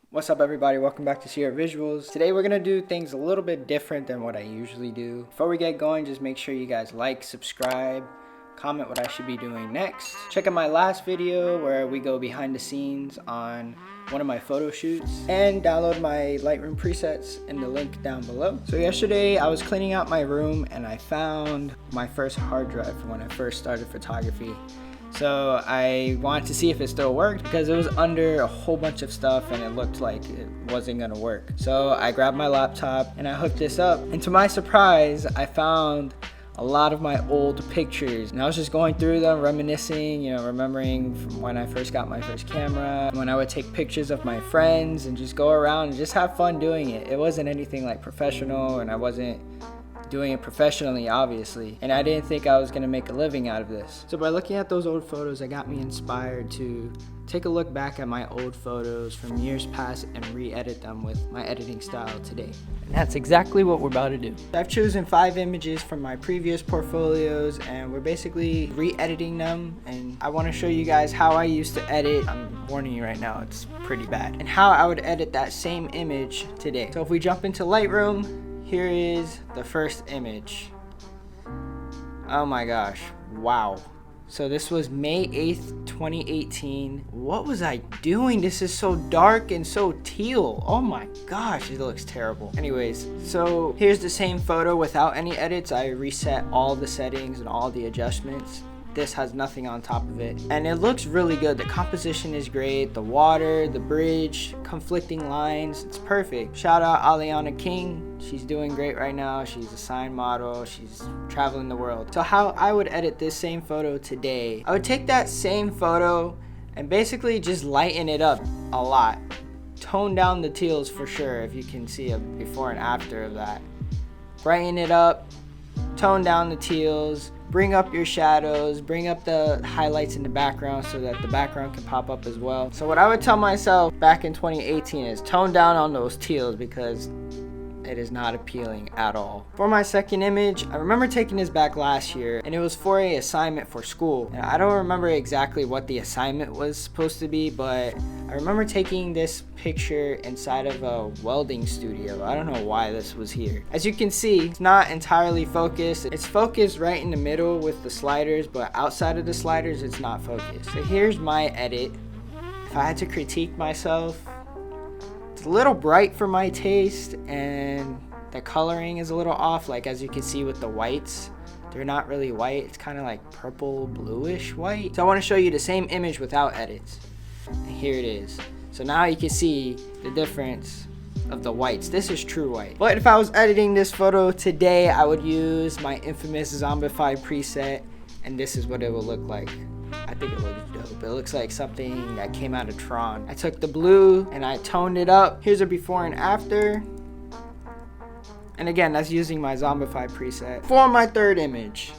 What's up everybody, welcome back to Sierra Visuals. Today we're gonna do things a little bit different than what I usually do. Before we get going, just make sure you guys like, subscribe, comment what I should be doing next. Check out my last video where we go behind the scenes on one of my photo shoots, and download my Lightroom presets in the link down below. So yesterday I was cleaning out my room and I found my first hard drive from when I first started photography. So I wanted to see if it still worked because it was under a whole bunch of stuff and it looked like it wasn't gonna work. So I grabbed my laptop and I hooked this up, and to my surprise I found a lot of my old pictures, and I was just going through them, reminiscing, remembering from when I first got my first camera, when I would take pictures of my friends and just go around and just have fun doing it. It wasn't anything like professional, and I wasn't doing it professionally, obviously, and I didn't think I was gonna make a living out of this. So by looking at those old photos, it got me inspired to take a look back at my old photos from years past and re-edit them with my editing style today. And that's exactly what we're about to do. I've chosen 5 images from my previous portfolios and we're basically re-editing them, and I want to show you guys how I used to edit. I'm warning you right now, it's pretty bad. And how I would edit that same image today. So if we jump into Lightroom, here is the first image. Oh my gosh, wow. So this was May 8th, 2018. What was I doing? This is so dark and so teal. Oh my gosh, it looks terrible. Anyways, so here's the same photo without any edits. I reset all the settings and all the adjustments. This has nothing on top of it, and it looks really good. The composition is great, the water, the bridge, conflicting lines, it's perfect. Shout out Aliana King, she's doing great right now. She's a sign model, she's traveling the world. So how I would edit this same photo today, I would take that same photo and basically just lighten it up a lot. Tone down the teals for sure, if you can see a before and after of that. Brighten it up, tone down the teals, bring up your shadows, bring up the highlights in the background so that the background can pop up as well. So what I would tell myself back in 2018 is tone down on those teals because it is not appealing at all. For my second image, I remember taking this back last year, and it was for an assignment for school. And I don't remember exactly what the assignment was supposed to be, but I remember taking this picture inside of a welding studio. I don't know why this was here. As you can see, it's not entirely focused. It's focused right in the middle with the sliders, but outside of the sliders, it's not focused. So here's my edit. If I had to critique myself, it's a little bright for my taste, and the coloring is a little off, like as you can see with the whites. They're not really white, it's kind of like purple bluish white. So I want to show you the same image without edits, and here it is. So now you can see the difference of the whites. This is true white. But if I was editing this photo today, I would use my infamous Zombify preset, and this is what it will look like. I think it looks dope. It looks like something that came out of Tron. I took the blue and I toned it up. Here's a before and after. And again, that's using my Zombify preset. For my third image,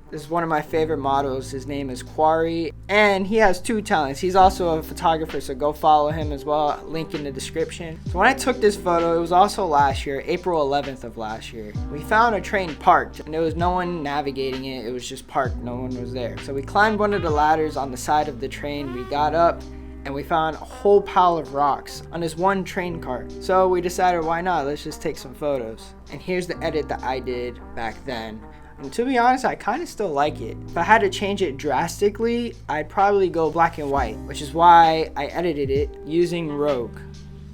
this is one of my favorite models. His name is Quarry, and he has 2 talents. He's also a photographer, so go follow him as well. Link in the description. So when I took this photo, it was also last year, April 11th of last year. We found a train parked, and there was no one navigating it. It was just parked, no one was there. So we climbed one of the ladders on the side of the train. We got up, and we found a whole pile of rocks on this one train cart. So we decided, why not? Let's just take some photos. And here's the edit that I did back then. And to be honest, I kind of still like it. If I had to change it drastically, I'd probably go black and white, which is why I edited it using Rogue.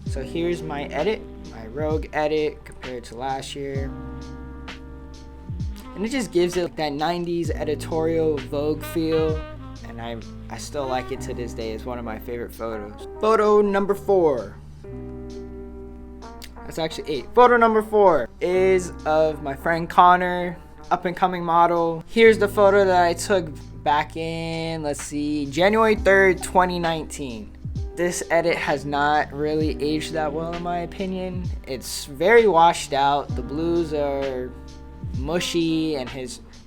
So here's my edit, my Rogue edit compared to last year. And it just gives it that 90s editorial Vogue feel. And I still like it to this day. It's one of my favorite photos. Photo number 4. That's actually 8. Photo number 4 is of my friend Connor, up and coming model. Here's the photo that I took back in, let's see, January 3rd, 2019. This edit has not really aged that well in my opinion. It's very washed out. The blues are mushy, and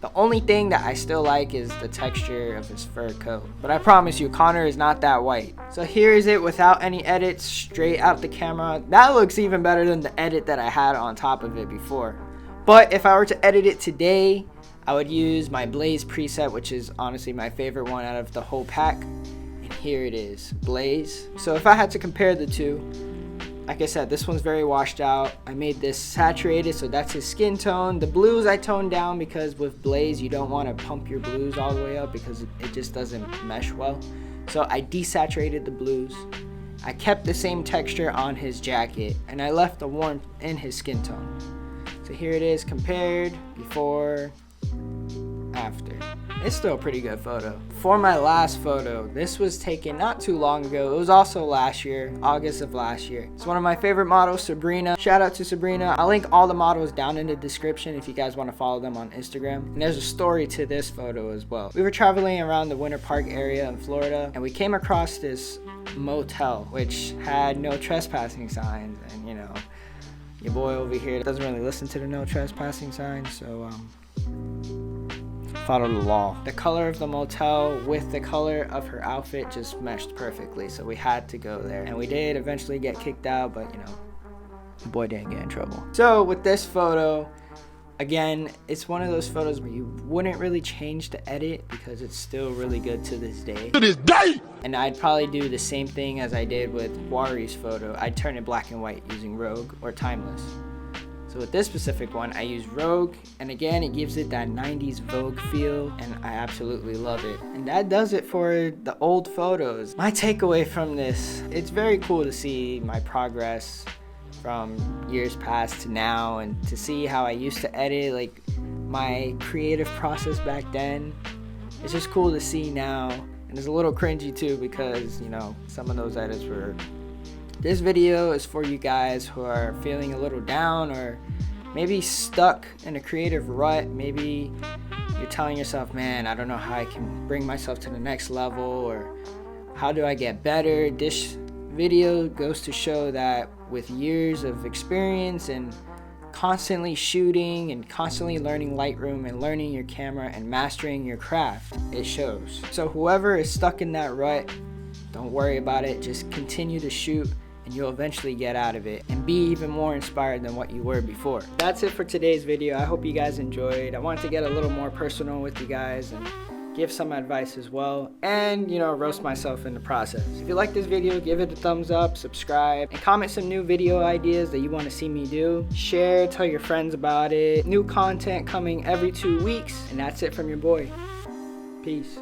the only thing that I still like is the texture of his fur coat. But I promise you, Connor is not that white. So here is it without any edits, straight out the camera. That looks even better than the edit that I had on top of it before. But if I were to edit it today, I would use my Blaze preset, which is honestly my favorite one out of the whole pack. And here it is, Blaze. So if I had to compare the two, like I said, this one's very washed out. I made this saturated, so that's his skin tone. The blues I toned down because with Blaze, you don't want to pump your blues all the way up because it just doesn't mesh well. So I desaturated the blues. I kept the same texture on his jacket, and I left the warmth in his skin tone. So here it is compared, before, after. It's still a pretty good photo. For my last photo, this was taken not too long ago. It was also last year, August of last year. It's one of my favorite models, Sabrina. Shout out to Sabrina. I'll link all the models down in the description if you guys want to follow them on Instagram. And there's a story to this photo as well. We were traveling around the Winter Park area in Florida, and we came across this motel which had no trespassing signs. And you know, your boy over here doesn't really listen to the no trespassing signs, so follow the law. The color of the motel with the color of her outfit just meshed perfectly, so we had to go there. And we did eventually get kicked out, but you know, the boy didn't get in trouble. So with this photo, again, it's one of those photos where you wouldn't really change the edit because it's still really good to this day. To this day! And I'd probably do the same thing as I did with Wari's photo. I'd turn it black and white using Rogue or Timeless. So with this specific one, I use Rogue, and again, it gives it that 90s Vogue feel, and I absolutely love it. And that does it for the old photos. My takeaway from this, it's very cool to see my progress from years past to now, and to see how I used to edit, like my creative process back then. It's just cool to see now, and it's a little cringy too because, you know, some of those edits were... This video is for you guys who are feeling a little down or maybe stuck in a creative rut. Maybe you're telling yourself, man, I don't know how I can bring myself to the next level, or how do I get better? This video goes to show that with years of experience and constantly shooting and constantly learning Lightroom and learning your camera and mastering your craft, it shows. So whoever is stuck in that rut, don't worry about it. Just continue to shoot, and you'll eventually get out of it and be even more inspired than what you were before. That's it for today's video. I hope you guys enjoyed. I wanted to get a little more personal with you guys and give some advice as well, and you know, roast myself in the process. If you like this video, give it a thumbs up, subscribe, and comment some new video ideas that you want to see me do. Share, tell your friends about it. New content coming every 2 weeks, and that's it from your boy. Peace.